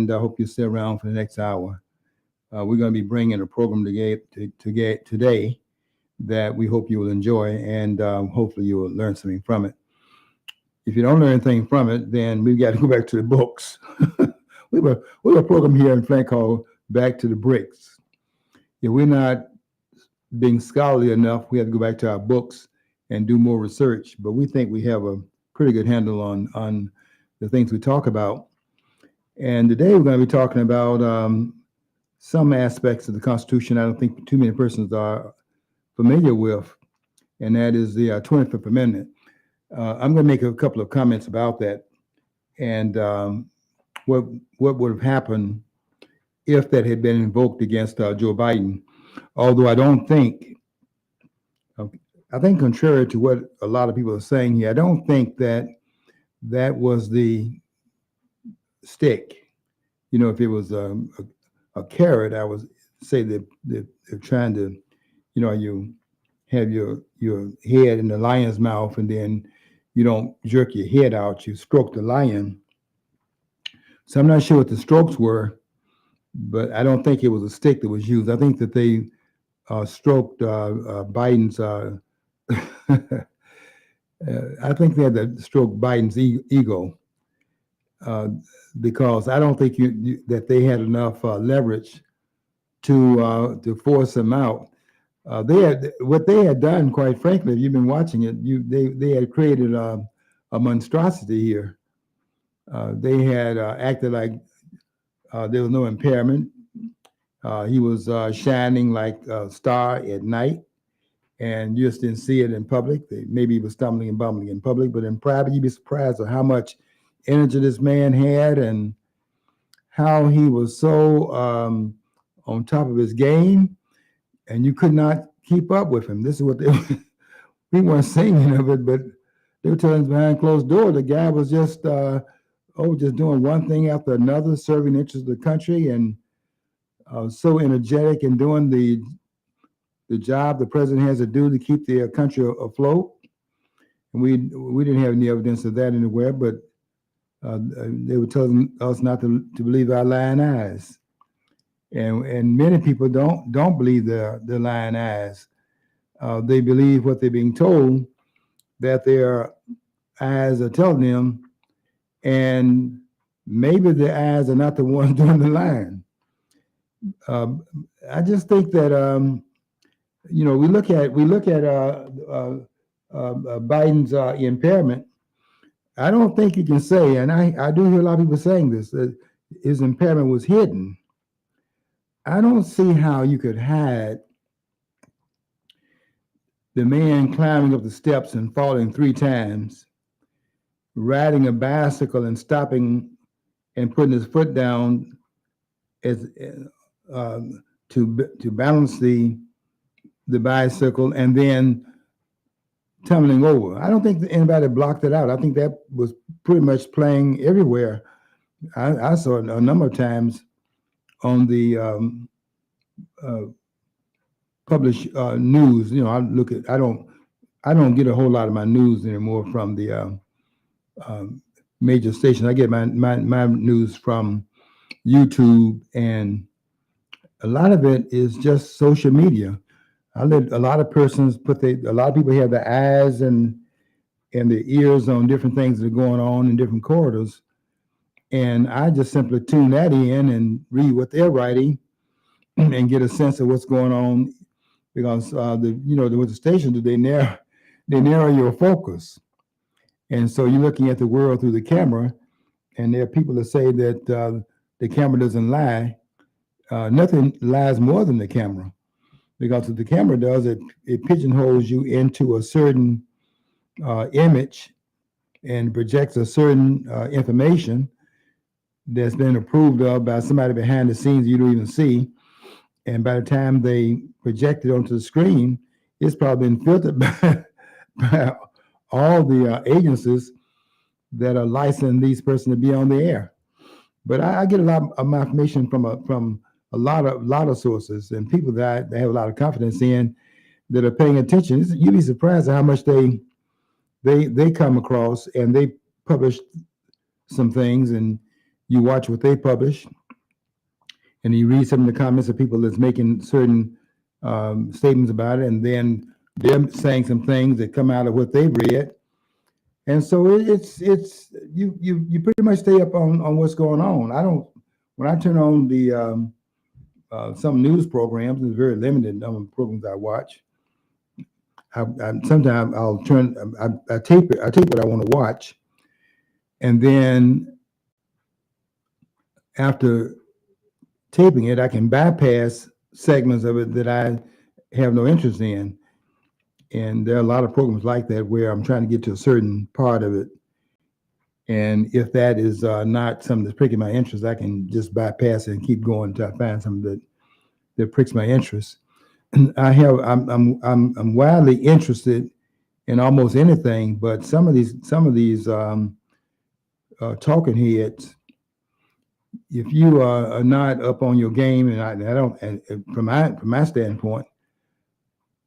and I hope you stay around for the next hour. We're going to be bringing a program to get today that we hope you will enjoy, and hopefully you will learn something from it. If you don't learn anything from it, then we've got to go back to the books. we have a program here in Flint called Back to the Bricks. If we're not being scholarly enough, we have to go back to our books and do more research. But we think we have a pretty good handle on the things we talk about. And today we're going to be talking about some aspects of the Constitution I don't think too many persons are familiar with, and that is the 25th Amendment. I'm going to make a couple of comments about that and what would have happened if that had been invoked against Joe Biden. Although I think contrary to what a lot of people are saying here, I don't think that was the stick. If it was a carrot, I would say that they're trying to, you have your head in the lion's mouth, and then you don't jerk your head out, you stroke the lion. So I'm not sure what the strokes were, but I don't think it was a stick that was used. I think that they stroked Biden's, I think they had to stroke Biden's ego because I don't think that they had enough leverage to force him out. What they had done, quite frankly, if you've been watching it, they had created a monstrosity here. They had acted like there was no impairment. He was shining like a star at night, and you just didn't see it in public. Maybe he was stumbling and bumbling in public, but in private, you'd be surprised at how much energy this man had and how he was so on top of his game, and you could not keep up with him. This is what we weren't saying of it, but they were telling us behind closed doors. The guy was just just doing one thing after another, serving the interests of the country, and so energetic in doing the job the president has to do to keep the country afloat. And we didn't have any evidence of that anywhere, but they were telling us not to believe our lying eyes. And many people don't believe their lying eyes. They believe what they're being told, that their eyes are telling them, and maybe their eyes are not the ones doing the lying. I just think that we look at Biden's impairment. I don't think you can say, and I do hear a lot of people saying this, that his impairment was hidden. I don't see how you could hide the man climbing up the steps and falling 3 times, riding a bicycle and stopping and putting his foot down as to balance the bicycle, and then tumbling over. I don't think anybody blocked it out. I think that was pretty much playing everywhere. I saw it a number of times on the published news. I don't get a whole lot of my news anymore from the major stations. I get my news from YouTube, and a lot of it is just social media. A lot of people have their eyes and their ears on different things that are going on in different corridors. And I just simply tune that in and read what they're writing and get a sense of what's going on, because with the stations, they narrow your focus. And so you're looking at the world through the camera, and there are people that say that the camera doesn't lie. Nothing lies more than the camera. Because what the camera does, it pigeonholes you into a certain image and projects a certain information that's been approved of by somebody behind the scenes you don't even see. And by the time they project it onto the screen, it's probably been filtered by all the agencies that are licensing these persons to be on the air. But I get a lot of my information from a lot of sources and people that I have a lot of confidence in that are paying attention. You'd be surprised at how much they come across, and they publish some things, and you watch what they publish, and you read some of the comments of people that's making certain statements about it, and then them saying some things that come out of what they've read. And so it's you pretty much stay up on what's going on. I don't when I turn on the some news programs, it's very limited number of programs I watch. Sometimes I'll turn I tape it. I tape what I want to watch, and then after taping it, I can bypass segments of it that I have no interest in. And there are a lot of programs like that where I'm trying to get to a certain part of it. And if that is not something that's pricking my interest, I can just bypass it and keep going until I find something that pricks my interest. I'm wildly interested in almost anything, but some of these talking heads, if you are not up on your game, and I don't, and from my standpoint,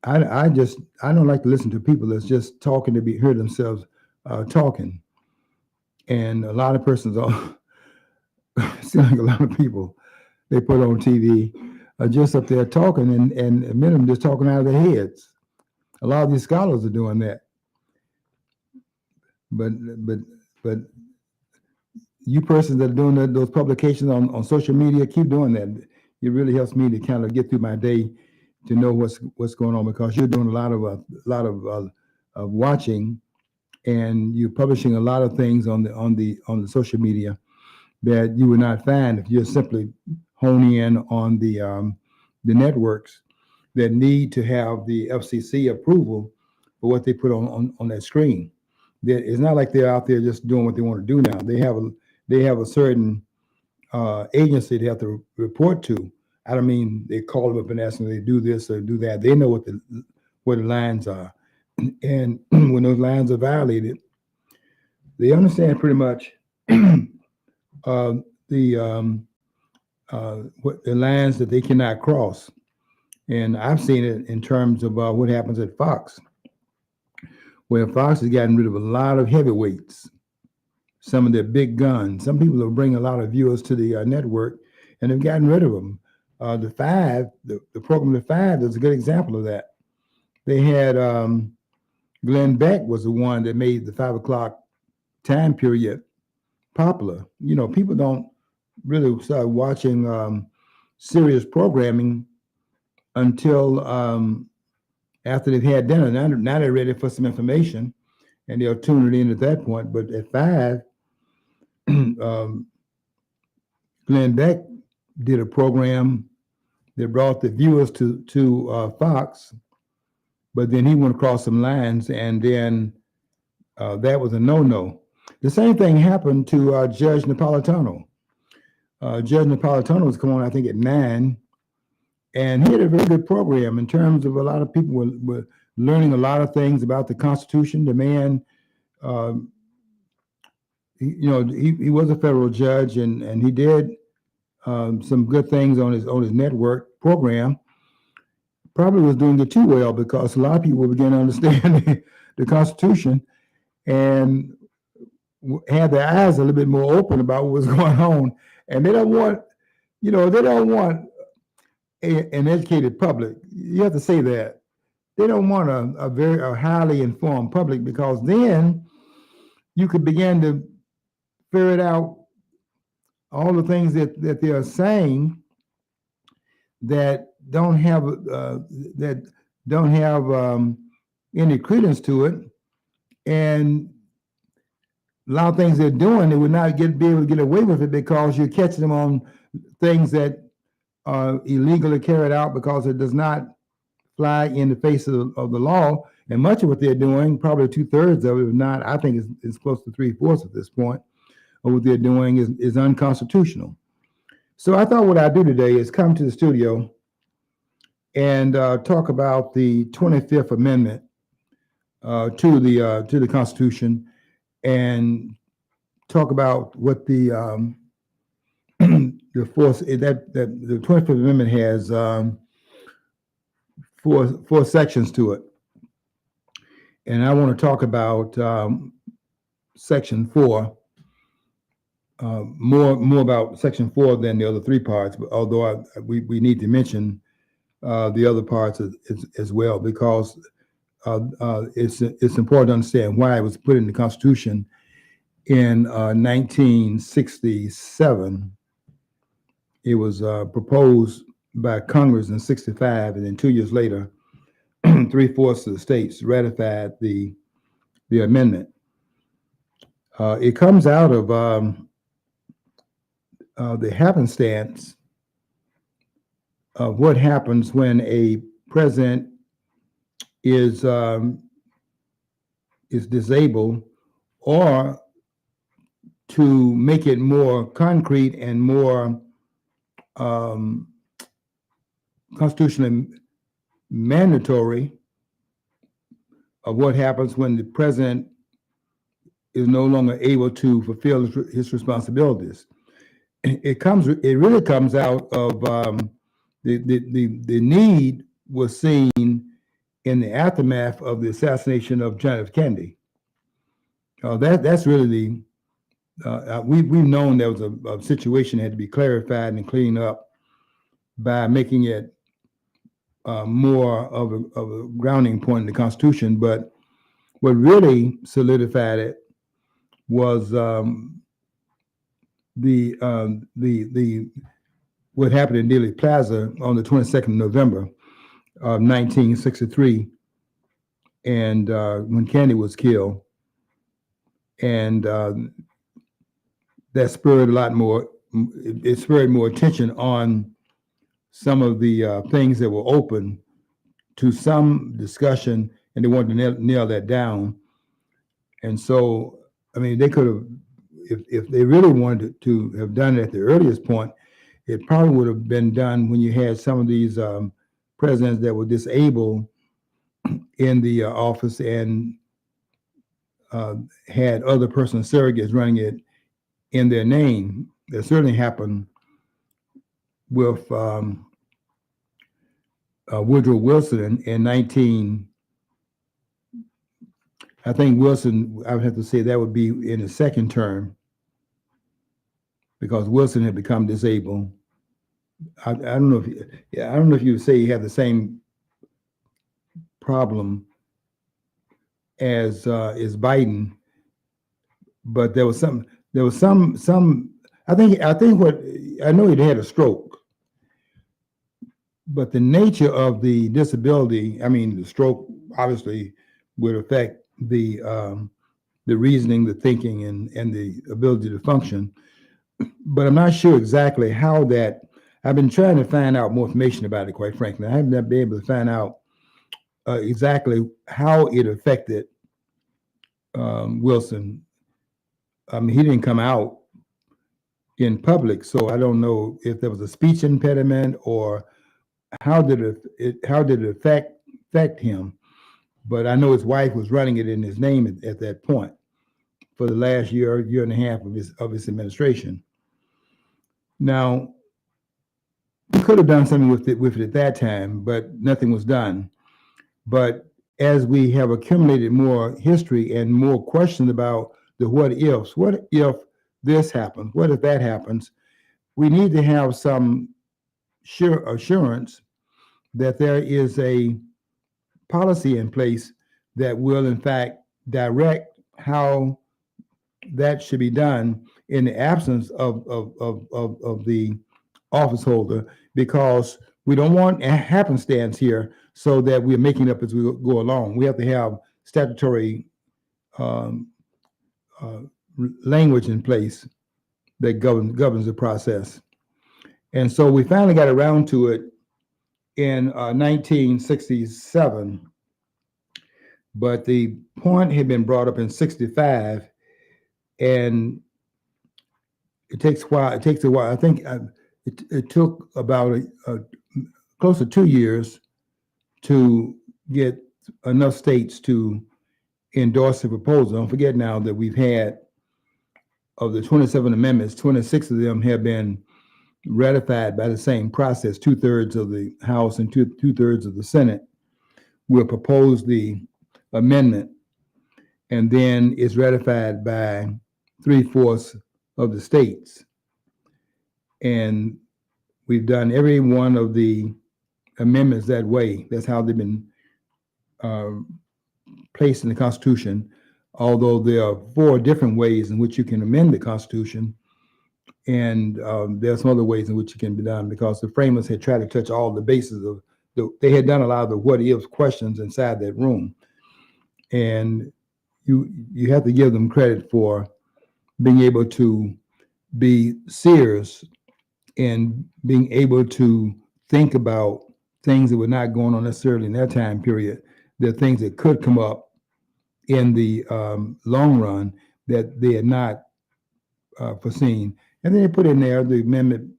I don't like to listen to people that's just talking to hear themselves talking, and a lot of persons are seem like a lot of people they put on TV are just up there talking, and many of them just talking out of their heads. A lot of these scholars are doing that, but you persons that are doing those publications on social media, keep doing that. It really helps me to kind of get through my day to know what's going on, because you're doing a lot of watching, and you're publishing a lot of things on the social media that you would not find if you're simply honing in on the networks that need to have the FCC approval for what they put on that screen. It's not like they're out there just doing what they want to do now. They have a certain agency they have to report to. I don't mean they call them up and ask them they do this or do that. They know where the lines are, and when those lines are violated, they understand pretty much the what the lines that they cannot cross. And I've seen it in terms of what happens at Fox, where Fox has gotten rid of a lot of heavyweights, some of their big guns. Some people are bringing a lot of viewers to the network, and they've gotten rid of them. The program The Five is a good example of that. They had Glenn Beck was the one that made the 5 o'clock time period popular. You know, people don't really start watching serious programming until after they've had dinner. Now they're ready for some information, and they'll tune it in at that point. But at 5, Glenn Beck did a program that brought the viewers to Fox, but then he went across some lines, and then that was a no-no. The same thing happened to Judge Napolitano. Judge Napolitano was coming on, I think, at 9, and he had a very good program in terms of a lot of people were learning a lot of things about the Constitution. The man, he was a federal judge, and he did some good things on his network program. Probably was doing it too well, because a lot of people began to understand the Constitution and had their eyes a little bit more open about what was going on. And they don't want an educated public. You have to say that. They don't want a very highly informed public, because then you could begin to ferret out all the things that they are saying that don't have any credence to it, and a lot of things they're doing, they would not be able to get away with it, because you're catching them on things that are illegally carried out, because it does not fly in the face of the law. And much of what they're doing, probably 2/3 of it, if not, I think it's close to 3/4 at this point, of what they're doing is unconstitutional. So I thought what I'd do today is come to the studio and talk about the 25th Amendment to the Constitution, and talk about what the the 25th Amendment has four sections to it, and I want to talk about Section 4, more about Section 4 than the other three parts. But although we need to mention the other parts as well, because it's important to understand why it was put in the Constitution in 1967. It was proposed by Congress in 65, and then 2 years later, 3/4 of the states ratified the amendment. It comes out of the happenstance of what happens when a president is disabled, or to make it more concrete and more constitutionally mandatory, of what happens when the president is no longer able to fulfill his responsibilities. It really comes out of the need was seen in the aftermath of the assassination of John F. Kennedy. That's really we've known there was a situation that had to be clarified and cleaned up by making it more of a grounding point in the Constitution. But what really solidified it was the what happened in Dealey Plaza on the 22nd of November of 1963, and when Kennedy was killed, and that spurred a lot more. It spurred more attention on some of the things that were open to some discussion, and they wanted to nail that down. And so, I mean, they could have, if they really wanted to have done it at the earliest point, it probably would have been done when you had some of these presidents that were disabled in the office and had other personal surrogates running it in their name. That certainly happened with Woodrow Wilson in 19. I think Wilson, I would have to say that would be in his second term, because Wilson had become disabled. I don't know if you would say you have the same problem as Biden, but there was some. I think what I know, he had a stroke, but the nature of the disability, I mean, the stroke obviously would affect the reasoning, the thinking, and the ability to function. But I'm not sure exactly how that. I've been trying to find out more information about it, quite frankly. I haven't been able to find out exactly how it affected Wilson. I mean, he didn't come out in public, so I don't know if there was a speech impediment or how did it affect him. But I know his wife was running it in his name at that point for the last year and a half of his administration. Now, we could have done something with it at that time, but nothing was done. But as we have accumulated more history and more questions about the what ifs, what if this happens, what if that happens, we need to have some assurance that there is a policy in place that will, in fact, direct how that should be done in the absence of the office holder, because we don't want a happenstance here so that we're making up as we go along. We have to have statutory language in place that governs the process. And so we finally got around to it in 1967, but the point had been brought up in 65, and it takes a while. I think it took about close to 2 years to get enough states to endorse the proposal. Don't forget now that we've had, of the 27 amendments, 26 of them have been ratified by the same process. 2/3 of the House and two-thirds of the Senate will propose the amendment, and then it's ratified by 3/4 of the states. And we've done every one of the amendments that way. That's how they've been uh, placed in the Constitution, although there are 4 different ways in which you can amend the Constitution. And there are some other ways in which it can be done, because the framers had tried to touch all the bases of they had done a lot of the what if questions inside that room. And you have to give them credit for being able to be serious and being able to think about things that were not going on necessarily in that time period. There are things that could come up in the long run that they had not foreseen. And then they put in there the amendment,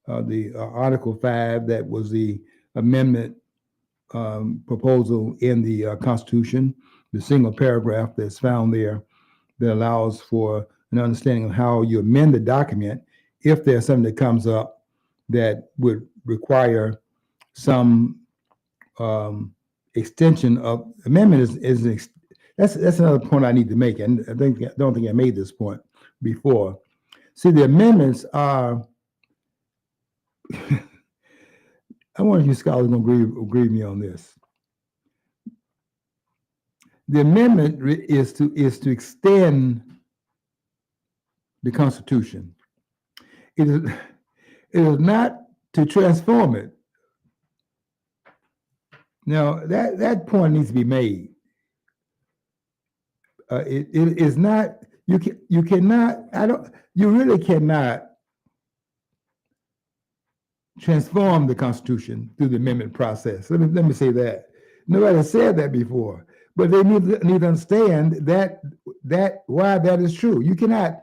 the Article 5, that was the amendment proposal in the Constitution, the single paragraph that's found there that allows for an understanding of how you amend the document if there's something that comes up that would require some extension of amendment. That's another point I need to make, and I don't think I made this point before. See, the amendments are. I wonder if you scholars will agree with me on this. The amendment is to extend the Constitution. It is not to transform it. Now that point needs to be made. It is not. You cannot. You really cannot transform the Constitution through the amendment process. Let me say that. Nobody said that before, but they need to understand that why that is true. You cannot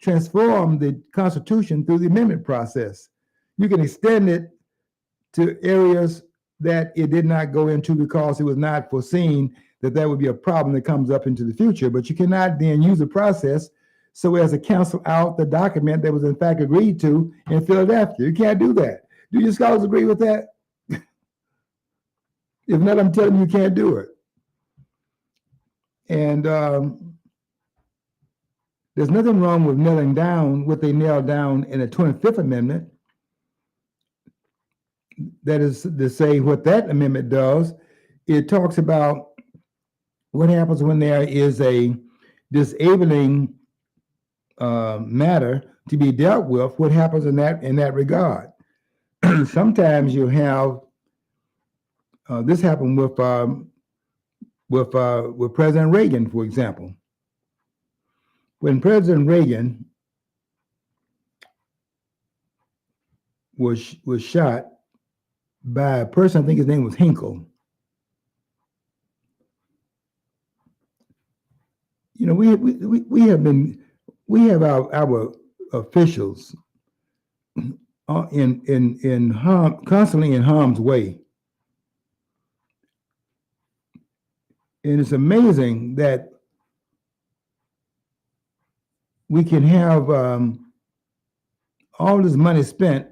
transform the Constitution through the amendment process. You can extend it to areas that it did not go into because it was not foreseen that would be a problem that comes up into the future. But you cannot then use the process so as to cancel out the document that was in fact agreed to in Philadelphia. You can't do that. Do you scholars agree with that? If not, I'm telling you, you can't do it. And there's nothing wrong with nailing down what they nailed down in the 25th Amendment. That is to say, what that amendment does, it talks about what happens when there is a disabling matter to be dealt with. What happens in that regard? Sometimes you have this happened with President Reagan, for example. When President Reagan was shot by a person, I think his name was Hinkle. You know, we have our officials constantly in harm's way, and it's amazing that we can have all this money spent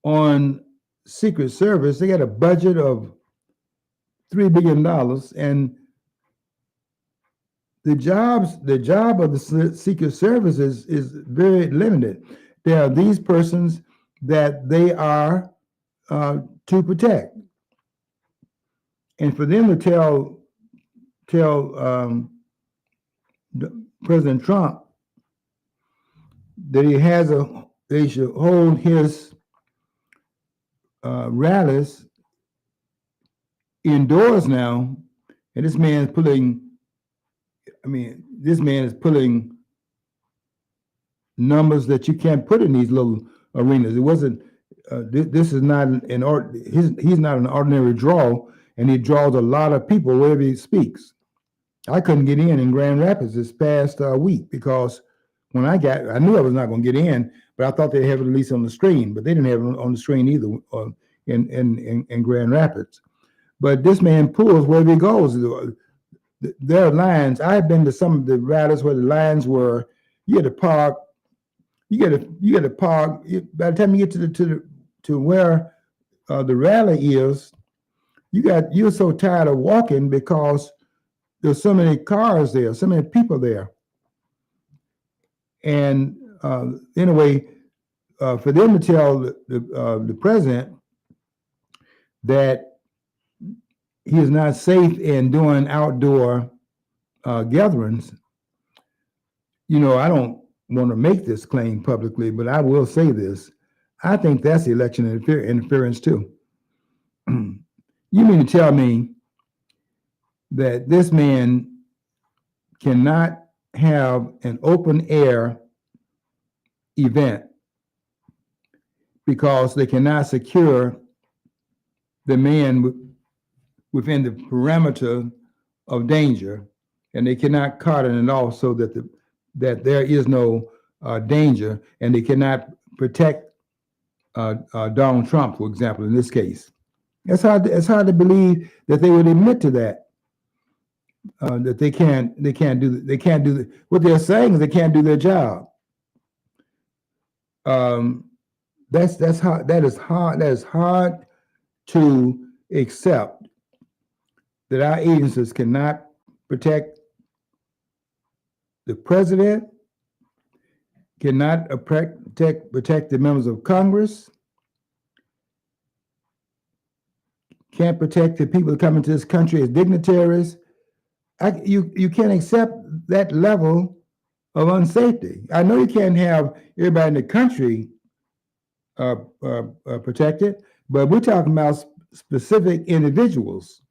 on Secret Service. They got a budget of $3 billion, and the job of the Secret Service is very limited. There are these persons that they are to protect, and for them to tell President Trump that they should hold his rallies indoors now, and this man is pulling numbers that you can't put in these little arenas. It wasn't. This is not he's not an ordinary draw, and he draws a lot of people wherever he speaks. I couldn't get in Grand Rapids this past week because when I knew I was not going to get in, but I thought they'd have it at least on the screen, but they didn't have it on the screen either in Grand Rapids. But this man pulls wherever he goes. There are lines. I've been to some of the rallies where the lines were. You had to park. You got to park. By the time you get to where the rally is, you're so tired of walking because there's so many cars there, so many people there. And anyway, for them to tell the president that he is not safe in doing outdoor gatherings, I don't want to make this claim publicly, but I will say this. I think that's election interference too. You mean to tell me that this man cannot have an open air event because they cannot secure the man within the parameter of danger, and they cannot cordon it off so that there is no danger, and they cannot protect Donald Trump, for example, in this case. It's hard to believe that they would admit to that. That they can't do what they're saying is they can't do their job. That's hard. That is hard to accept that our agencies cannot protect the president, cannot protect the members of Congress, can't protect the people that come into this country as dignitaries. You can't accept that level of unsafety. I know you can't have everybody in the country protected, but we're talking about specific individuals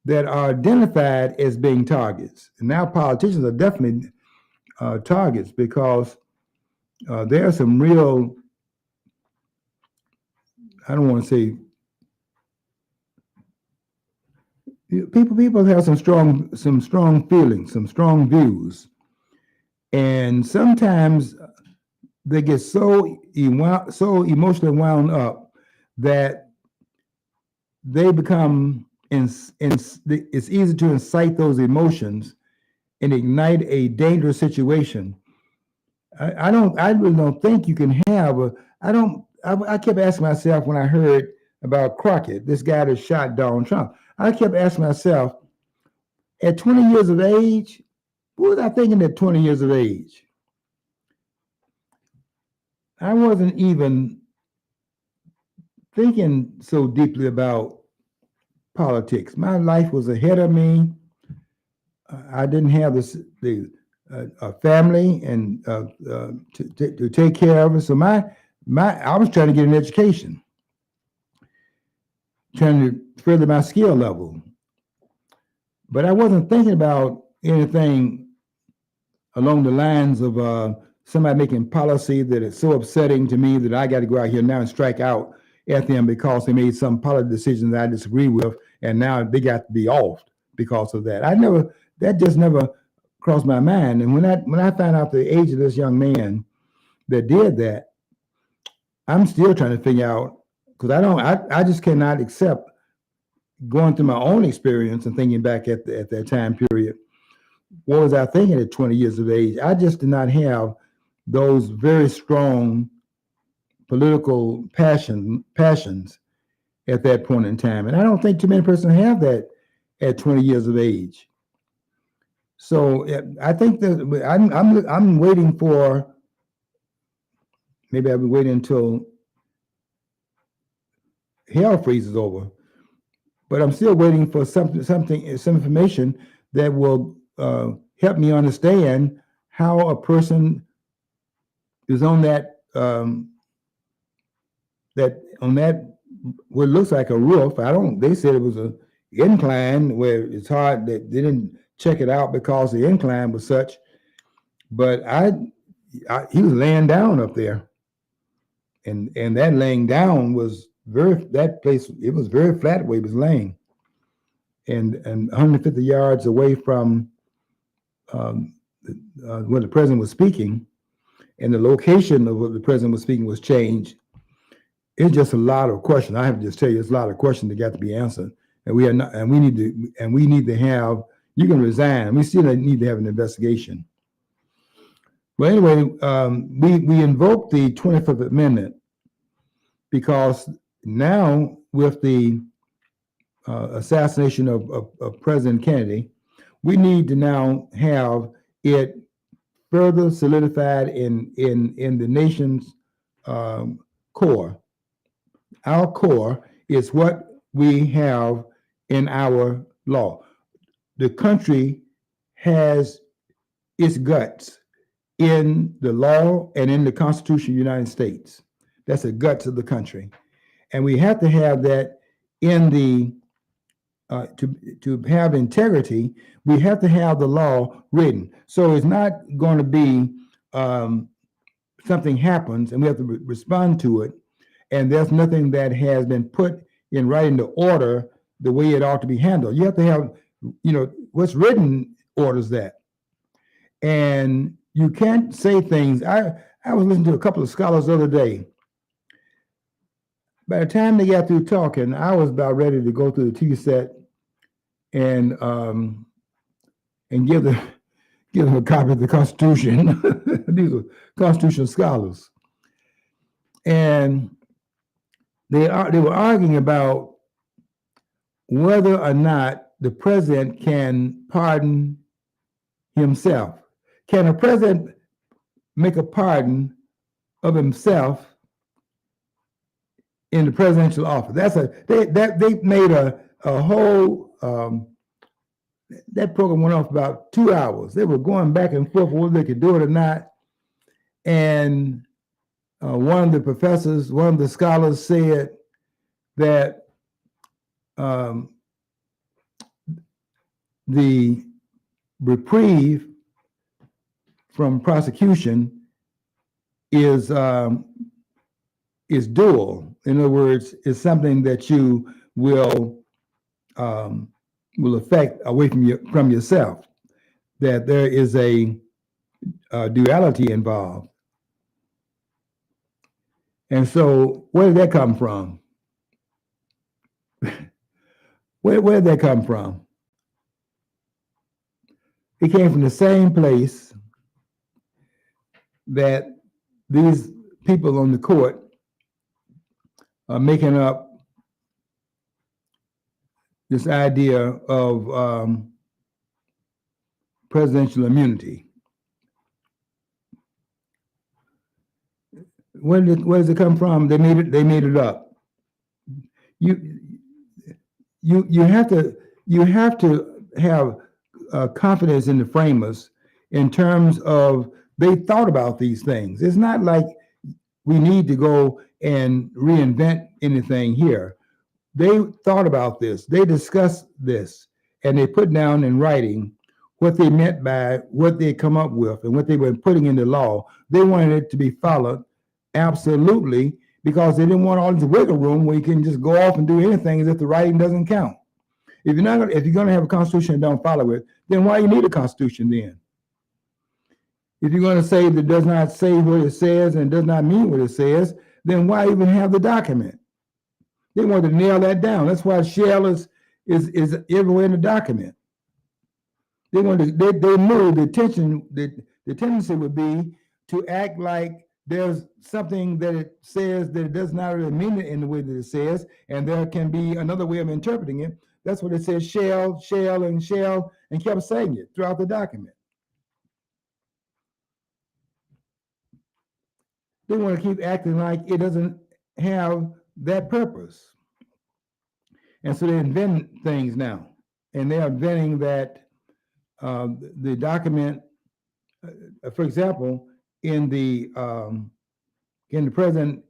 that are identified as being targets. And now politicians are definitely targets because there are some real, I don't want to say, people have some strong feelings, some strong views, and sometimes they get so emotionally wound up that they become it's easy to incite those emotions and ignite a dangerous situation. I really don't think you can have I kept asking myself when I heard about Crockett, this guy that shot Donald Trump. I kept asking myself, at 20 years of age, what was I thinking at 20 years of age? I wasn't even thinking so deeply about politics. My life was ahead of me. I didn't have a family and to take care of it. So I was trying to get an education, trying to further my skill level. But I wasn't thinking about anything along the lines of somebody making policy that is so upsetting to me that I got to go out here now and strike out at them because they made some policy decision that I disagree with, and now they got to be off because of that. That just never crossed my mind. And when I found out the age of this young man that did that, I'm still trying to figure out, because I just cannot accept going through my own experience and thinking back at that time period. What was I thinking at 20 years of age? I just did not have those very strong political passions at that point in time. And I don't think too many persons have that at 20 years of age. So I think that I'm waiting for, maybe I'll be waiting until hell freezes over, but I'm still waiting for some information that will help me understand how a person is on that what looks like a roof. They said it was an incline where it's hard, that they didn't check it out because the incline was such, but he was laying down up there, and that laying down was it was very flat where he was laying, and 150 yards away from where the president was speaking, and the location of what the president was speaking was changed. It's just a lot of questions. I have to just tell you, it's a lot of questions that got to be answered, and we need to have. You can resign. We still need to have an investigation. Well, anyway, we invoked the 25th Amendment because now, with the assassination of President Kennedy, we need to now have it further solidified in the nation's core. Our core is what we have in our law. The country has its guts in the law and in the Constitution of the United States. That's the guts of the country. And we have to have that in the, to have integrity, we have to have the law written. So it's not going to be something happens and we have to respond to it. And there's nothing that has been put in writing to order the way it ought to be handled. You have to have, what's written orders that. And you can't say things. I was listening to a couple of scholars the other day. By the time they got through talking, I was about ready to go through the tea set and give them a copy of the Constitution. These are constitutional scholars, and they were arguing about whether or not the president can pardon himself. Can a president make a pardon of himself in the presidential office? They made a whole that program went off about 2 hours. They were going back and forth whether they could do it or not. And one of the professors, one of the scholars said that the reprieve from prosecution is dual. In other words, it's something that you will affect away from yourself. That there is a duality involved. And so, where did that come from? Where did that come from? It came from the same place that these people on the court are making up this idea of presidential immunity. Where does it come from? They made it up. You have to have confidence in the framers in terms of they thought about these things. It's not like we need to go and reinvent anything here. They thought about this, they discussed this, and they put down in writing what they meant by what they come up with and what they were putting into law. They wanted it to be followed absolutely because they didn't want all this wiggle room where you can just go off and do anything as if the writing doesn't count. If you're going to have a constitution and don't follow it, then why you need a constitution then? If you're going to say that it does not say what it says and does not mean what it says, then why even have the document? They wanted to nail that down. That's why shall is everywhere in the document. They wanted they knew the tendency would be to act like there's something that it says that it does not really mean it in the way that it says, and there can be another way of interpreting it. That's what it says, shall, and kept saying it throughout the document. They want to keep acting like it doesn't have that purpose. And so they're inventing things now. And they are inventing that the document, for example, in the president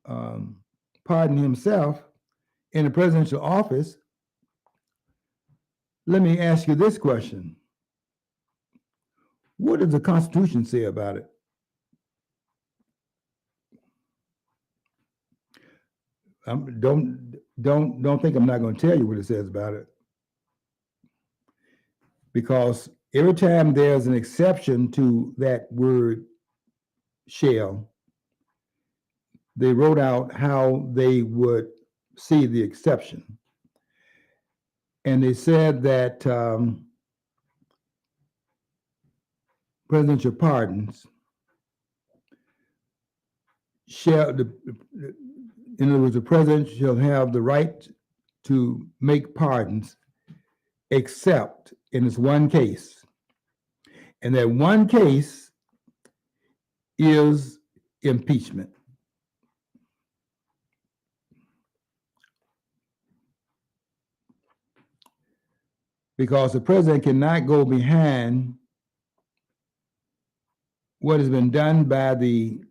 pardon himself in the presidential office, let me ask you this question. What does the Constitution say about it? Don't think I'm not going to tell you what it says about it. Because every time there's an exception to that word shall, they wrote out how they would see the exception. And they said that presidential pardons shall, in other words, the president shall have the right to make pardons except in this one case. And that one case is impeachment. Because the president cannot go behind what has been done by the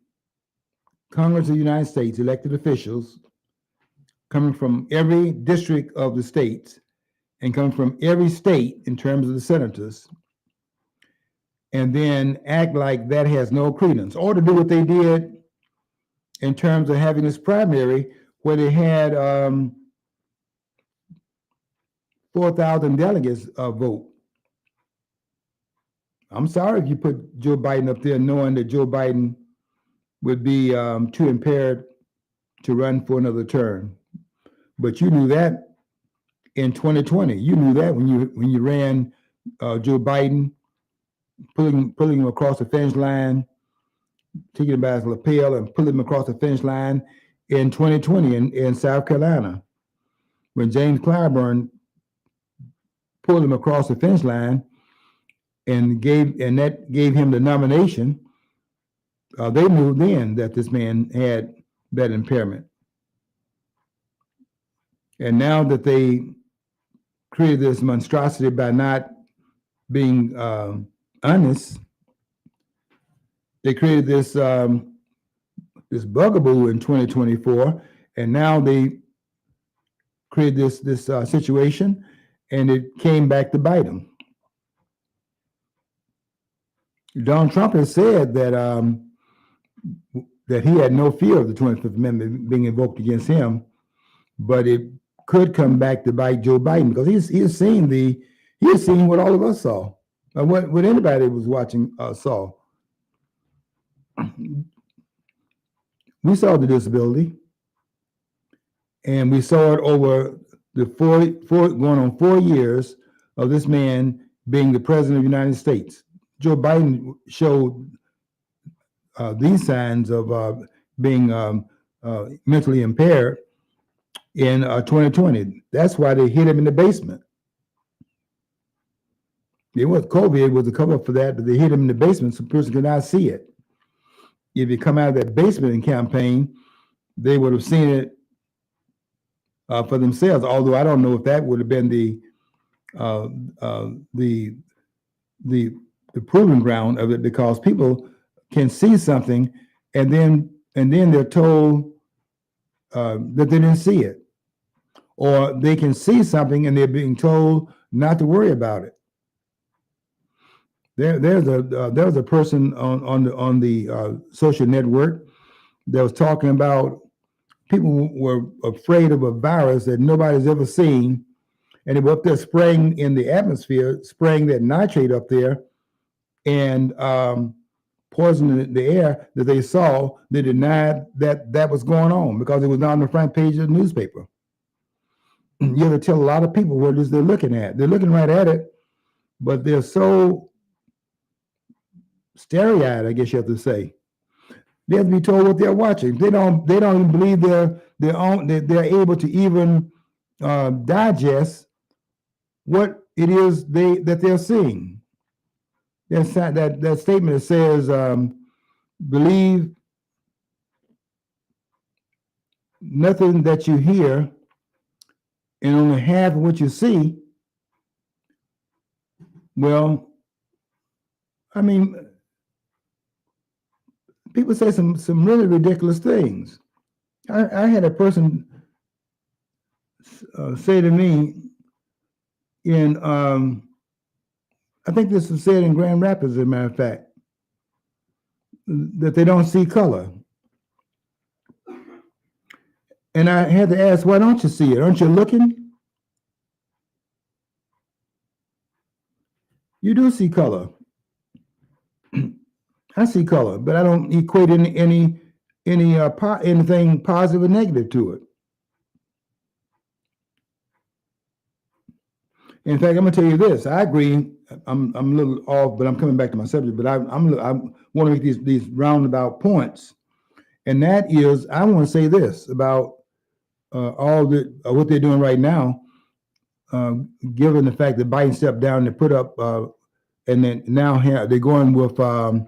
Congress of the United States, elected officials, coming from every district of the states and coming from every state in terms of the senators, and then act like that has no credence, or to do what they did in terms of having this primary where they had 4,000 delegates vote. I'm sorry if you put Joe Biden up there knowing that Joe Biden would be too impaired to run for another term. But you knew that in 2020. You knew that when you ran Joe Biden, pulling him across the finish line, taking him by his lapel and pulling him across the finish line in 2020 in South Carolina, when James Clyburn pulled him across the finish line and that gave him the nomination. They knew then that this man had that impairment. And now that they created this monstrosity by not being honest, they created this this bugaboo in 2024, and now they created this situation, and it came back to bite them. Donald Trump has said that that he had no fear of the 25th Amendment being invoked against him, but it could come back to bite Joe Biden because he's seen what all of us saw, what anybody was watching saw. We saw the disability, and we saw it over the going on 4 years of this man being the president of the United States. Joe Biden showed these signs of being mentally impaired in 2020. That's why they hit him in the basement. It was COVID was the cover for that, but they hit him in the basement so the person could not see it. If you come out of that basement campaign, they would have seen it for themselves. Although I don't know if that would have been the proving ground of it, because people can see something and then they're told that they didn't see it, or they can see something and they're being told not to worry about it. There was a person on the social network that was talking about people were afraid of a virus that nobody's ever seen, and they were up there spraying in the atmosphere, spraying that nitrate up there, and poisoning the air that they saw. They denied that was going on because it was not on the front page of the newspaper. You have to tell a lot of people what it is they're looking at. They're looking right at it, but they're so starry-eyed, I guess you have to say. They have to be told what they're watching. They don't even believe they're able to even digest what it is that they're seeing. That statement that says, believe nothing that you hear and only half of what you see. Well, I mean, people say some really ridiculous things. I had a person say to me in, I think this was said in Grand Rapids, as a matter of fact, that they don't see color. And I had to ask, why don't you see it? Aren't you looking? You do see color. I see color, but I don't equate anything positive or negative to it. In fact, I'm going to tell you this. I agree. I'm a little off, but I'm coming back to my subject. But I want to make these roundabout points, and that is, I want to say this about all what they're doing right now. Given the fact that Biden stepped down to put up and then now they're going with the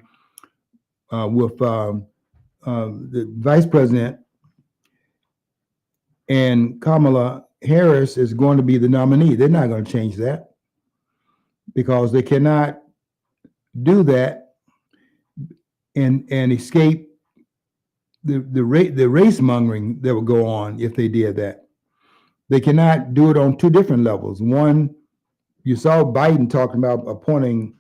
vice president, and Kamala Harris is going to be the nominee. They're not going to change that because they cannot do that and escape the race mongering that would go on if they did that. They cannot do it on two different levels. One, you saw Biden talking about appointing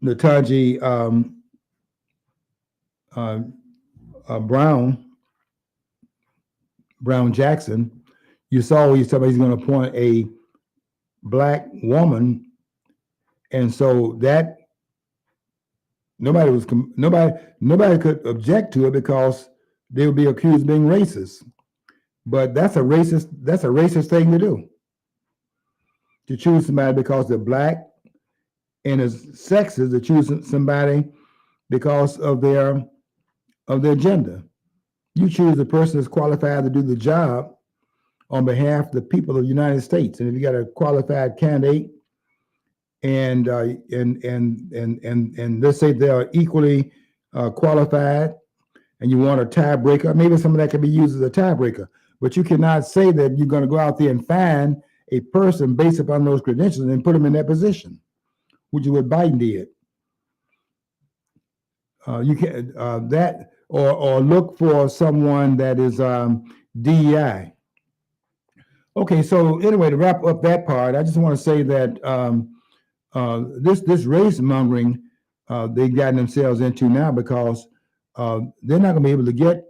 Natanji uh, Brown Jackson. You saw he's talking about he's going to appoint a black woman, and so that nobody could object to it because they would be accused of being racist. But that's a racist thing to do. To choose somebody because they're black and as sexist, to choose somebody because of their gender. You choose the person that's qualified to do the job on behalf of the people of the United States. And if you got a qualified candidate and let's say they are equally qualified, and you want a tiebreaker, maybe some of that can be used as a tiebreaker. But you cannot say that you're going to go out there and find a person based upon those credentials and put them in that position, which is what Biden did. You can that or look for someone that is DEI. Okay, so anyway, to wrap up that part, I just want to say that this race mongering they've gotten themselves into now because they're not going to be able to get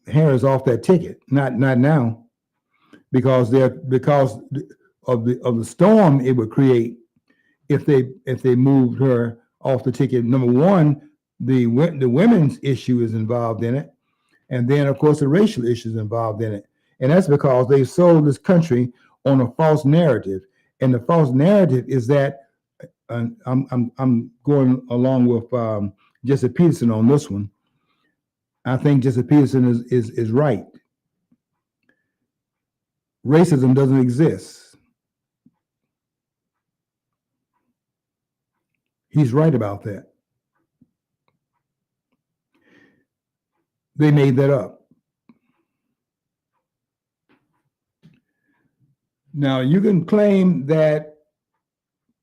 Harris off that ticket. Not now, because of the storm it would create if they moved her off the ticket. Number one, the women's issue is involved in it, and then of course the racial issue is involved in it, and that's because they sold this country on a false narrative, and the false narrative is that I'm going along with Jesse Peterson on this one. I think Jesse Peterson is right. Racism doesn't exist. He's right about that. They made that up. Now, you can claim that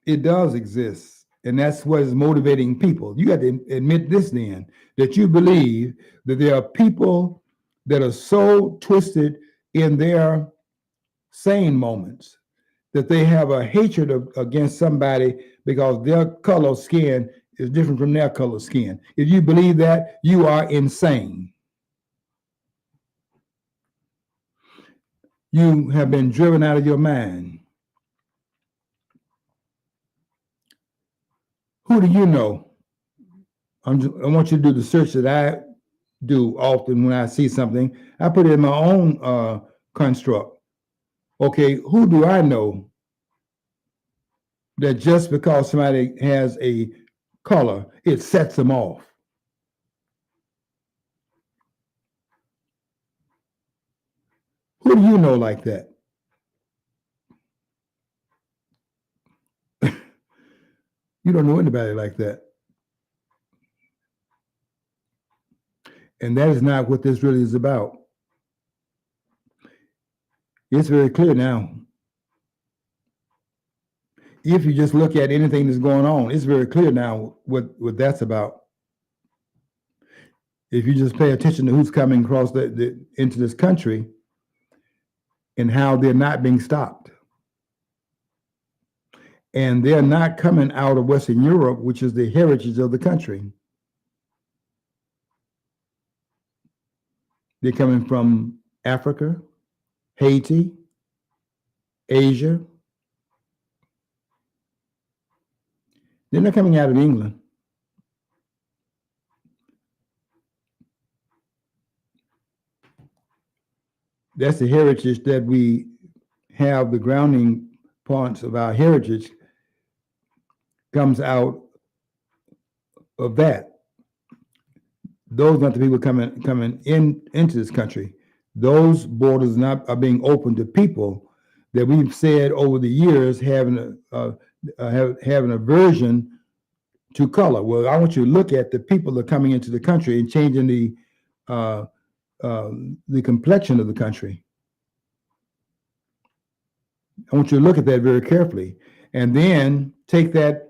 it does exist, and that's what is motivating people. You got to admit this then, that you believe that there are people that are so twisted in their sane moments that they have a hatred against somebody because their color skin is different from their color skin. If you believe that, you are insane. You have been driven out of your mind. Who do you know? I want you to do the search that I do often when I see something. I put it in my own construct. Okay, who do I know that just because somebody has a color, it sets them off? Who do you know like that? You don't know anybody like that. And that is not what this really is about. It's very clear now. If you just look at anything that's going on, it's very clear now what that's about. If you just pay attention to who's coming across into this country and how they're not being stopped. And they're not coming out of Western Europe, which is the heritage of the country. They're coming from Africa, Haiti, Asia. They're not coming out of England. That's the heritage that we have. The grounding points of our heritage comes out of that. Those are not the people coming into this country. Those borders are being open to people that we've said over the years having having aversion to color. Well, I want you to look at the people that are coming into the country and changing uh, the complexion of the country. I want you to look at that very carefully, and then take that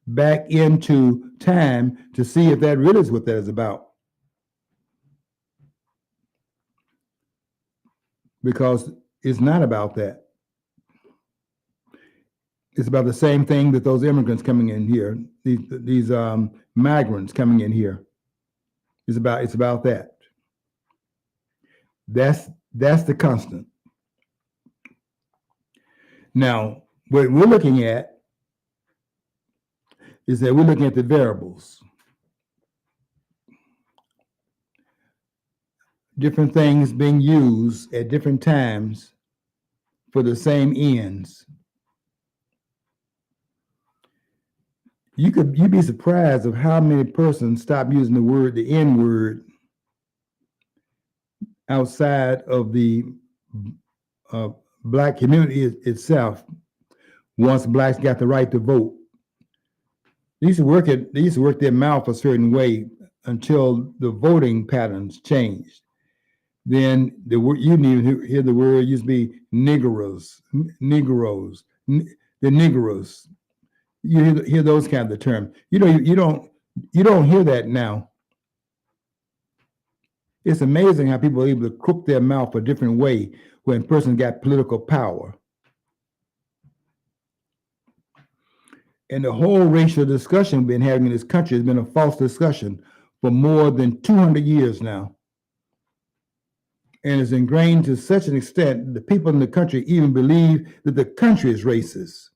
back into time to see if that really is what that is about. Because it's not about that. It's about the same thing that those immigrants coming in here, these migrants coming in here. It's about that. That's the constant. Now, what we're looking at is that we're looking at the variables. Different things being used at different times for the same ends. You'd be surprised of how many persons stop using the N word outside of the black community itself once blacks got the right to vote. They used to work their mouth a certain way until the voting patterns changed. Then you didn't even hear the word. It used to be Negroes, the Negroes. You hear those kinds of terms. You don't hear that now. It's amazing how people are able to crook their mouth a different way when a person got political power. And the whole racial discussion we've been having in this country has been a false discussion for more than 200 years now. And it's ingrained to such an extent that the people in the country even believe that the country is racist.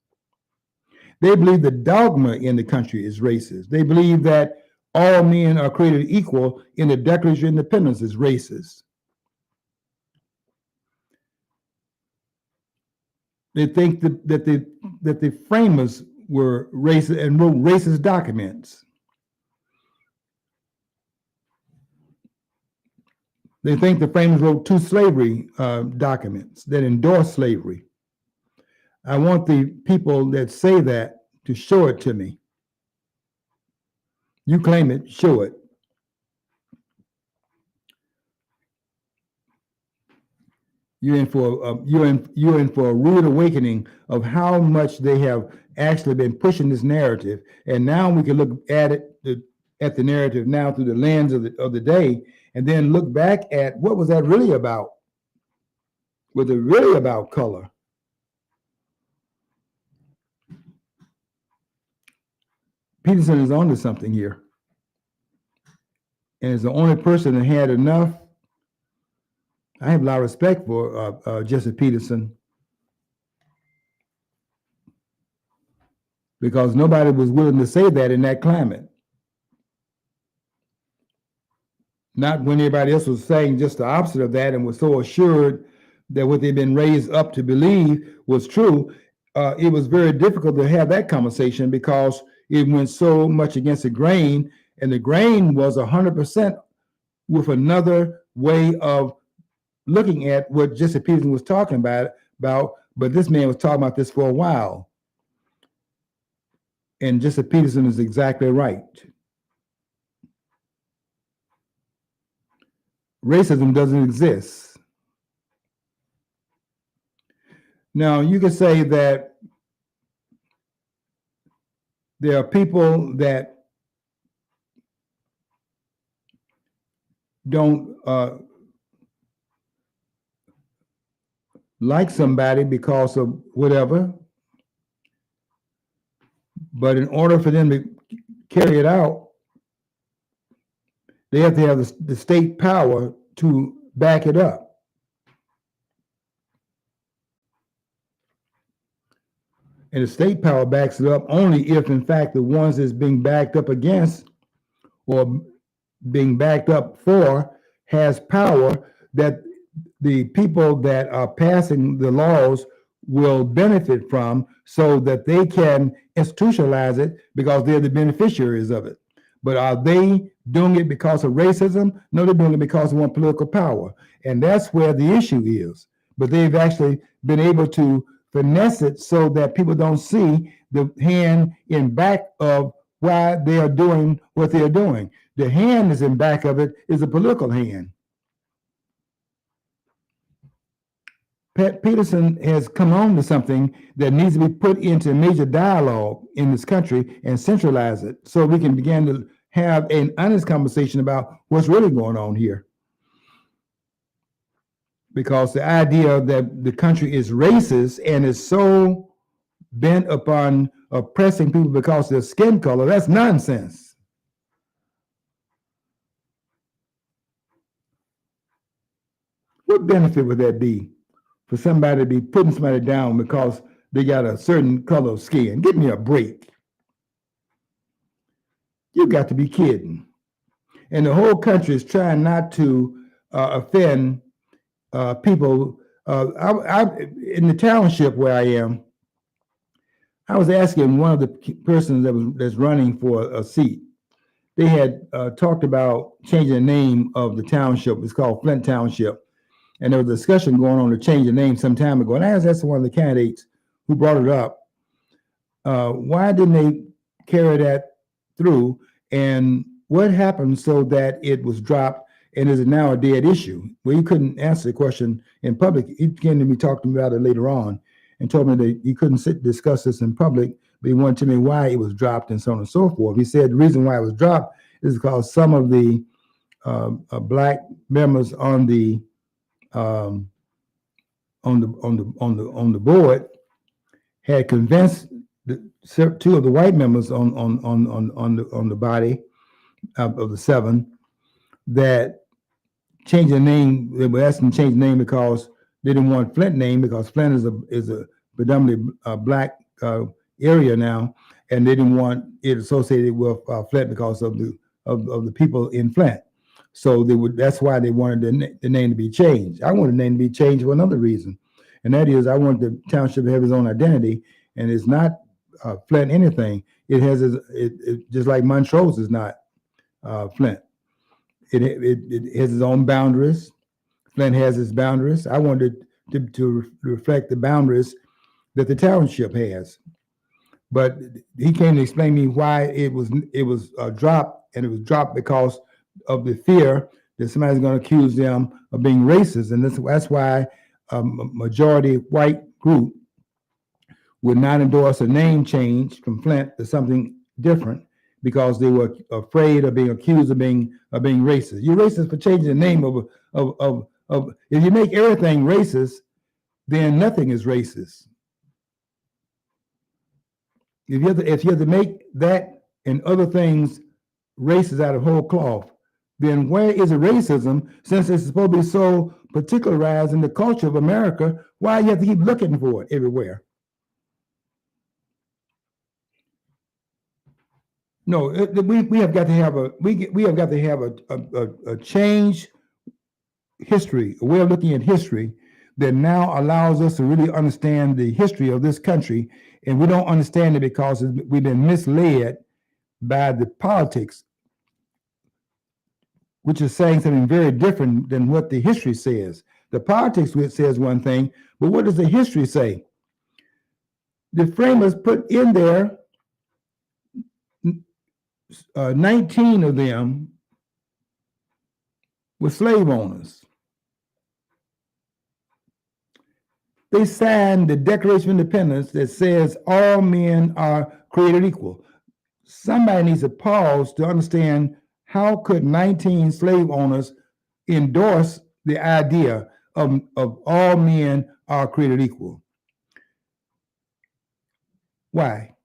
They believe the dogma in the country is racist. They believe that all men are created equal in the Declaration of Independence is racist. They think that the framers were racist and wrote racist documents. They think the framers wrote 2 slavery documents that endorse slavery. I want the people that say that to show it to me. You claim it, show it. You're in for a rude awakening of how much they have actually been pushing this narrative, and now we can look at the narrative now through the lens of the day, and then look back at what was that really about? Was it really about color? Peterson is onto something here, and is the only person that had enough. I have a lot of respect for Jesse Peterson, because nobody was willing to say that in that climate. Not when everybody else was saying just the opposite of that and was so assured that what they've been raised up to believe was true. It was very difficult to have that conversation because it went so much against the grain, and the grain was 100% with another way of looking at what Jesse Peterson was talking about, but this man was talking about this for a while. And Jesse Peterson is exactly right. Racism doesn't exist. Now, you could say that there are people that don't like somebody because of whatever, but in order for them to carry it out, they have to have the state power to back it up. And the state power backs it up only if, in fact, the ones that's being backed up against or being backed up for has power that the people that are passing the laws will benefit from, so that they can institutionalize it because they're the beneficiaries of it. But are they doing it because of racism? No, they're doing it because they want political power. And that's where the issue is. but they've actually been able to finesse it so that people don't see the hand in back of why they are doing what they are doing. The hand is in back of it is a political hand. Pat Peterson has come on to something that needs to be put into major dialogue in this country and centralize it so we can begin to have an honest conversation about what's really going on here. Because the idea that the country is racist and is so bent upon oppressing people because of their skin color, that's nonsense. What benefit would that be for somebody to be putting somebody down because they got a certain color of skin? Give me a break. You got to be kidding. And the whole country is trying not to offend people. In the township where I am, I was asking one of the persons that's running for a seat. They had talked about changing the name of the township. It's called Flint Township. And there was a discussion going on to change the name some time ago. And I was asking one of the candidates who brought it up, why didn't they carry that through? And what happened so that it was dropped and is now a dead issue? Well, he couldn't answer the question in public. He came to me, talked to me about it later on, and told me that he couldn't discuss this in public, but he wanted to know why it was dropped and so on and so forth. He said the reason why it was dropped is because some of the black members on the board had convinced two of the white members on the body of the seven that change the name. They were asking to change the name because they didn't want Flint name, because Flint is a predominantly black area now, and they didn't want it associated with Flint because of the people in Flint. So that's why they wanted the name to be changed. I wanted the name to be changed for another reason, and that is I want the township to have its own identity, and it's not Flint anything. It has it just like Montrose is not Flint. It has its own boundaries. Flint has its boundaries. I wanted to reflect the boundaries that the township has. But he came to explain to me why it was dropped, and it was dropped because of the fear that somebody's going to accuse them of being racist, and that's why a majority white group would not endorse a name change from Flint to something different because they were afraid of being accused of being racist. You're racist for changing the name of if you make everything racist, then nothing is racist. If you have to make that and other things racist out of whole cloth, then where is the racism? Since it's supposed to be so particularized in the culture of America, why you have to keep looking for it everywhere? No, we have got to have a change history, a way of looking at history that now allows us to really understand the history of this country. And we don't understand it because we've been misled by the politics, which is saying something very different than what the history says. The politics says one thing, but what does the history say? The framers put in there 19 of them were slave owners. They signed the Declaration of Independence that says all men are created equal. Somebody needs to pause to understand how could 19 slave owners endorse the idea of all men are created equal. Why?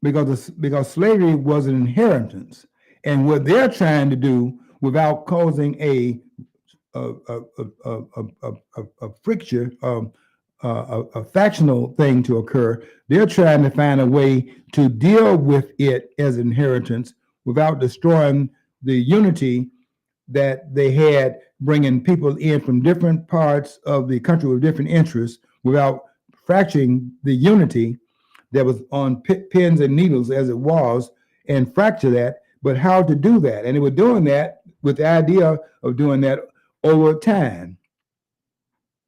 Because slavery was an inheritance, and what they're trying to do without causing a friction, a factional thing to occur, they're trying to find a way to deal with it as inheritance without destroying the unity that they had, bringing people in from different parts of the country with different interests without fracturing the unity that was on pins and needles as it was, and fracture that, but how to do that. And they were doing that with the idea of doing that over time.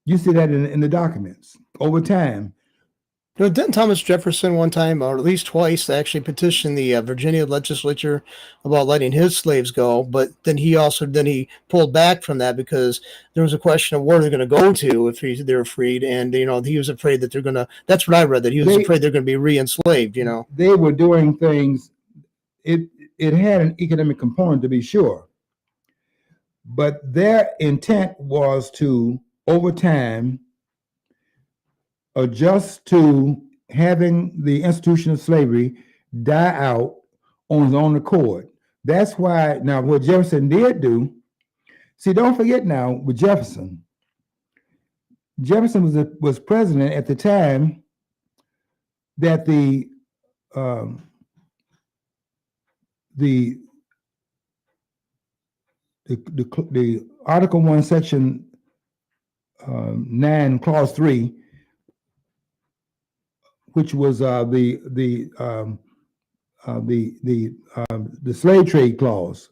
You see that in the documents over time. Didn't Thomas Jefferson one time, or at least twice, actually petition the Virginia legislature about letting his slaves go? But then he pulled back from that because there was a question of where they're going to go to if they're freed, and he was afraid that they're going to. That's what I read, that he was afraid they're going to be re-enslaved. They were doing things. It had an economic component, to be sure, but their intent was to, over time, adjust to having the institution of slavery die out on his own accord. That's why now what Jefferson did do, see, don't forget now with Jefferson was president at the time that the Article 1, Section 9, Clause 3, which was the slave trade clause.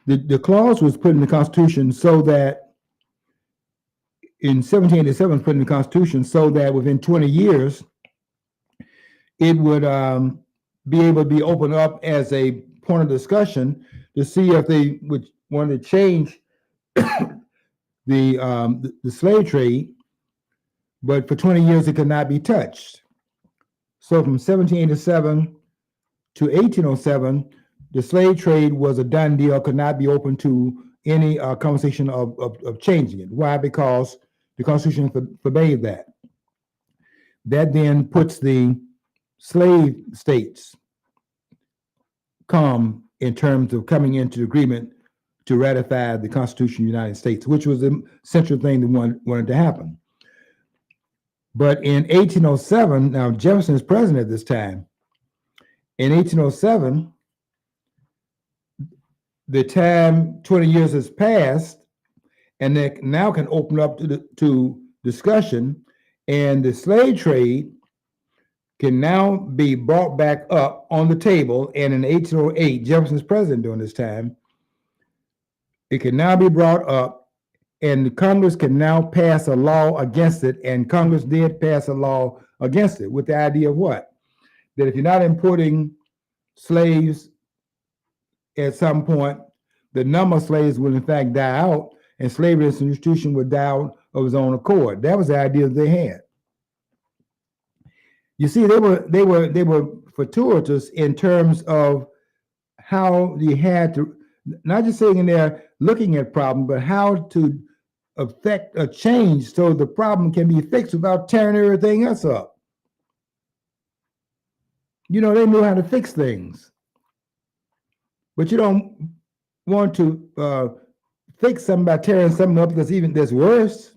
The clause was put in the Constitution so that in 1787 was put in the Constitution so that within 20 years it would be able to be opened up as a point of discussion to see if they would want to change the slave trade, but for 20 years it could not be touched. So from 1787 to 1807, the slave trade was a done deal, could not be open to any conversation of changing it. Why? Because the Constitution forbade that. That then puts the slave states calm in terms of coming into agreement to ratify the Constitution of the United States, which was the central thing that wanted to happen. But in 1807, now Jefferson is president at this time. In 1807, the time 20 years has passed, and they now can open up to discussion, and the slave trade can now be brought back up on the table. And in 1808, Jefferson's president during this time, it can now be brought up, and the Congress can now pass a law against it. And Congress did pass a law against it with the idea of what? That if you're not importing slaves at some point, the number of slaves will in fact die out, and slavery as an institution would die out of its own accord. That was the idea that they had. You see, they were fortuitous in terms of how you had to, not just sitting in there looking at problem, but how to affect a change so the problem can be fixed without tearing everything else up. They knew how to fix things. But you don't want to fix something by tearing something up because even there's worse.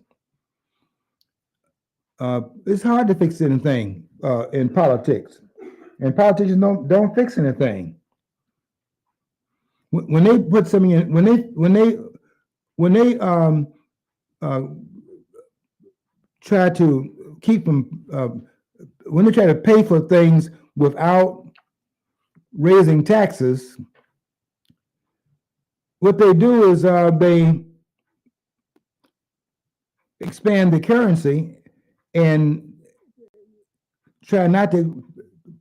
It's hard to fix anything in politics, and politicians don't fix anything. When they put something in, when they try to keep them, when they try to pay for things without raising taxes, what they do is they expand the currency and try not to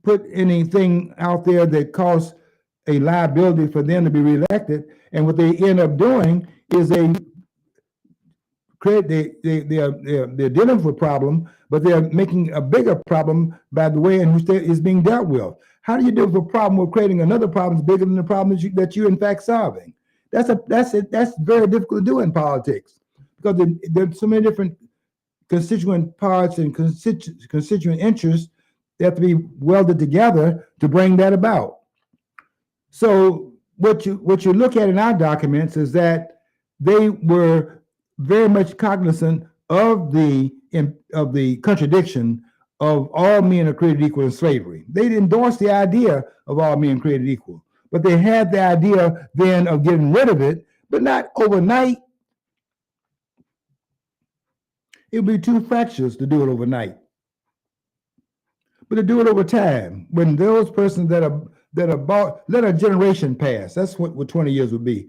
put anything out there that causes a liability for them to be reelected. And what they end up doing is they're dealing with a problem, but they're making a bigger problem by the way in which it is being dealt with. How do you deal with a problem with creating another problem bigger than the problem that you're in fact solving? That's very difficult to do in politics because there's so many different constituent parts and constituent interests that have to be welded together to bring that about. So what you look at in our documents is that they were very much cognizant of the contradiction of all men are created equal in slavery. They endorsed the idea of all men created equal, but they had the idea then of getting rid of it, but not overnight. It would be too fractious to do it overnight, but to do it over time. When those persons that are bought, let a generation pass. That's what 20 years would be.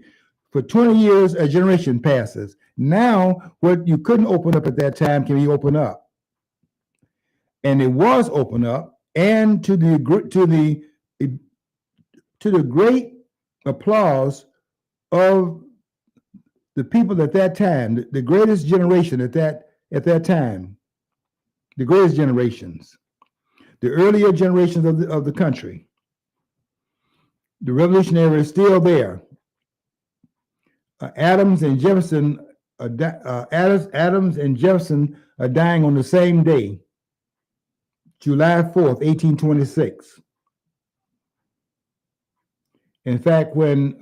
For 20 years, a generation passes. Now, what you couldn't open up at that time can be opened up, and it was opened up, and to the great applause of the people at that time, the greatest generation at that time, the greatest generations, the earlier generations of the country. The revolutionary is still there. Adams and Jefferson are dying on the same day, July 4th, 1826. In fact, when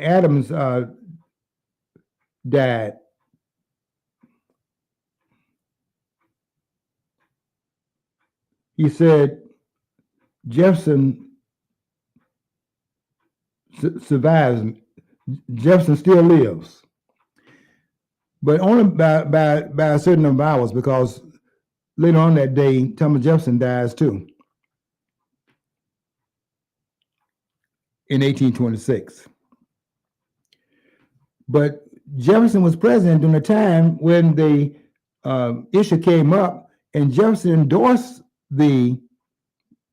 Adams died, he said Jefferson survives. Jefferson still lives, but only by a certain number of hours, because later on that day, Thomas Jefferson dies too in 1826. But Jefferson was president during the time when the issue came up, and Jefferson endorsed the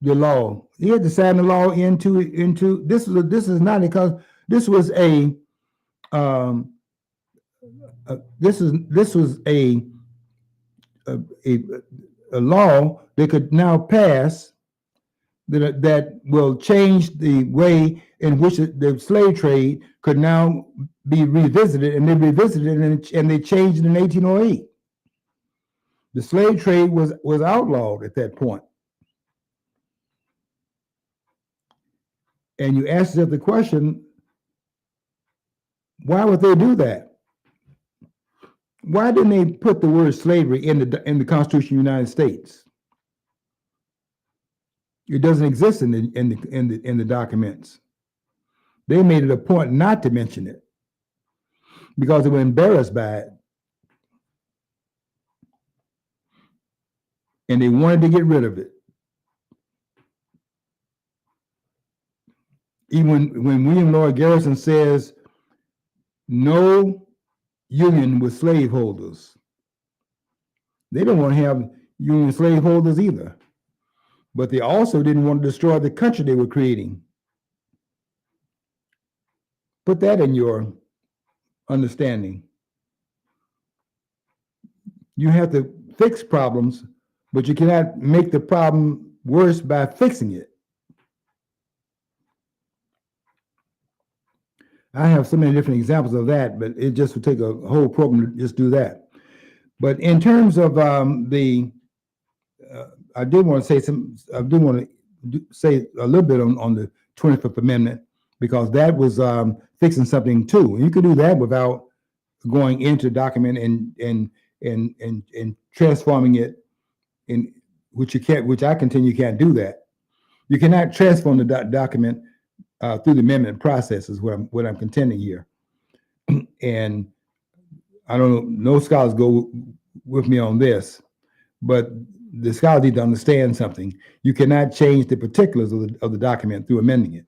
law. He had to sign the law into this is not because this was a this was a law they could now pass that will change the way in which the slave trade could now be revisited, and they revisited it, and they changed it in 1808. The slave trade was outlawed at that point. And you ask yourself the question, why would they do that? Why didn't they put the word slavery in the Constitution of the United States? It doesn't exist in the documents. They made it a point not to mention it because they were embarrassed by it, and they wanted to get rid of it. Even when William Lloyd Garrison says no union with slaveholders, they don't want to have union slaveholders either. But they also didn't want to destroy the country they were creating. Put that in your understanding. You have to fix problems, but you cannot make the problem worse by fixing it. I have so many different examples of that, but it just would take a whole program to just do that. But in terms of I do want to say a little bit on the 25th Amendment, because that was fixing something too. And you can do that without going into the document and transforming it in which you can't, which I continue you can't do that. You cannot transform the document through the amendment process is what I'm contending here. And I don't know, no scholars go with me on this, but the scholars need to understand something. You cannot change the particulars of the document through amending it,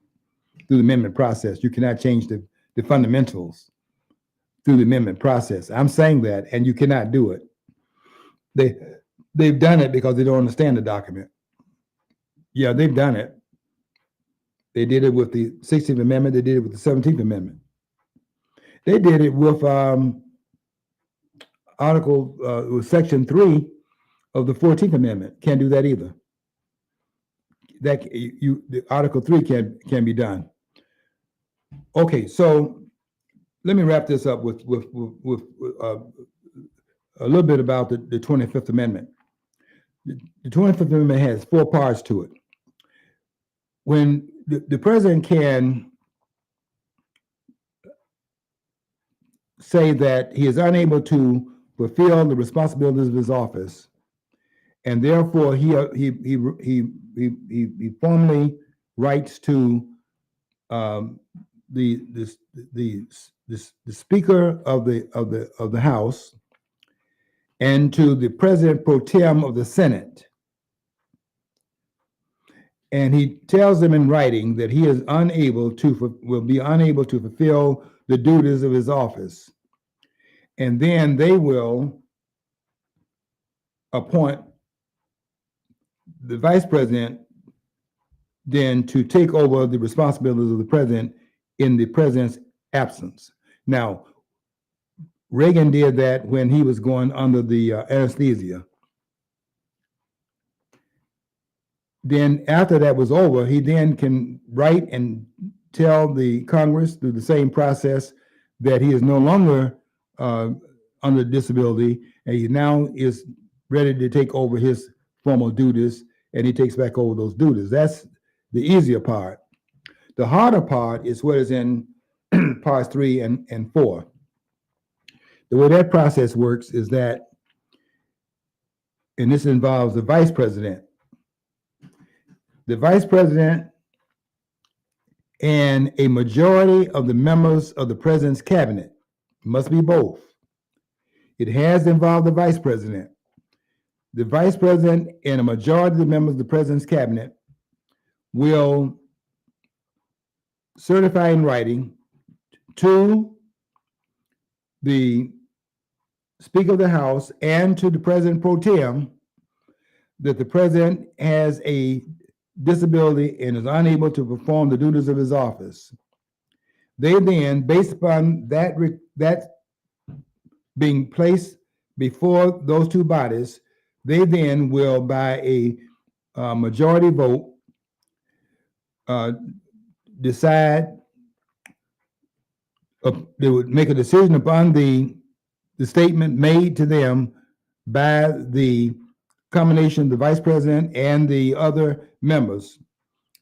through the amendment process. You cannot change the fundamentals through the amendment process. I'm saying that, and you cannot do it. They've done it because they don't understand the document. Yeah, they've done it. They did it with the 16th Amendment. They did it with the 17th Amendment. They did it with with Section 3 of the 14th Amendment. Can't do that either. That the Article 3 can be done. Okay, so let me wrap this up with a little bit about the 25th Amendment. The 25th Amendment has 4 parts to it. When the president can say that he is unable to fulfill the responsibilities of his office, and therefore he formally writes to the Speaker of the House and to the President pro tem of the Senate. And he tells them in writing that he is will be unable to fulfill the duties of his office. And then they will appoint the vice president then to take over the responsibilities of the president in the president's absence. Now, Reagan did that when he was going under the anesthesia. Then after that was over, he then can write and tell the Congress through the same process that he is no longer under disability, and he now is ready to take over his formal duties, and he takes back over those duties. That's the easier part. The harder part is what is in parts 3 and 4. The way that process works is that, and this involves the vice president. The vice president and a majority of the members of the president's cabinet, must be both. It has involved the vice president. The vice president and a majority of the members of the president's cabinet will certify in writing to the Speaker of the House and to the President pro tem that the president has a disability and is unable to perform the duties of his office. They then, based upon that being placed before those two bodies, they then will, by a majority vote, decide. They would make a decision upon the statement made to them by the combination of the vice president and the other members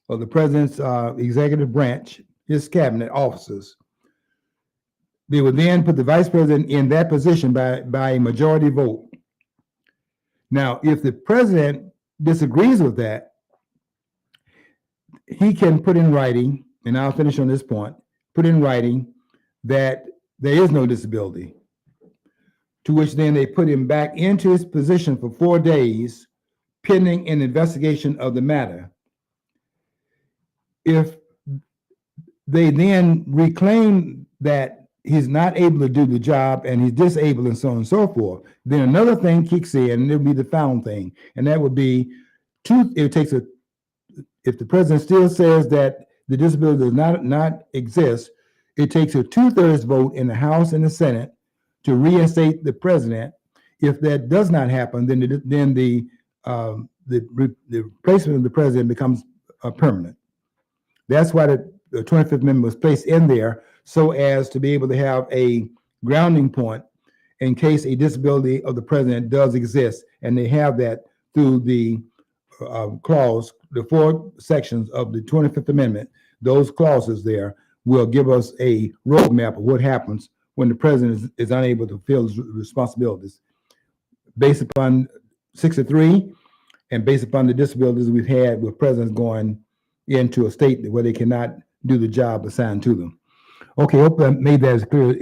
of the president's executive branch, his cabinet officers. They would then put the vice president in that position by a majority vote. Now, if the president disagrees with that, he can put in writing, and I'll finish on this point, put in writing that there is no disability, to which then they put him back into his position for 4 days, pending an investigation of the matter. If they then reclaim that he's not able to do the job and he's disabled and so on and so forth, then another thing kicks in, and it'll be the final thing, and that would be if the president still says that the disability does not exist, it takes a 2/3 vote in the House and the Senate to reinstate the president. If that does not happen, then the replacement of the president becomes permanent. That's why the 25th Amendment was placed in there, so as to be able to have a grounding point in case a disability of the president does exist, and they have that through the clause, the 4 sections of the 25th Amendment. Those clauses there will give us a roadmap of what happens when the president is unable to fulfill his responsibilities, based upon 63 and based upon the disabilities we've had with presidents going into a state where they cannot do the job assigned to them. Okay, hope I made that as clear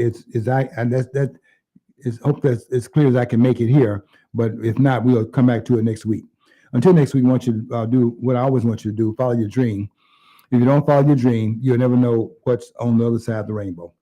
hope that's as clear as I can make it here. But if not, we'll come back to it next week. Until next week, I want you to do what I always want you to do: follow your dream. If you don't follow your dream, you'll never know what's on the other side of the rainbow.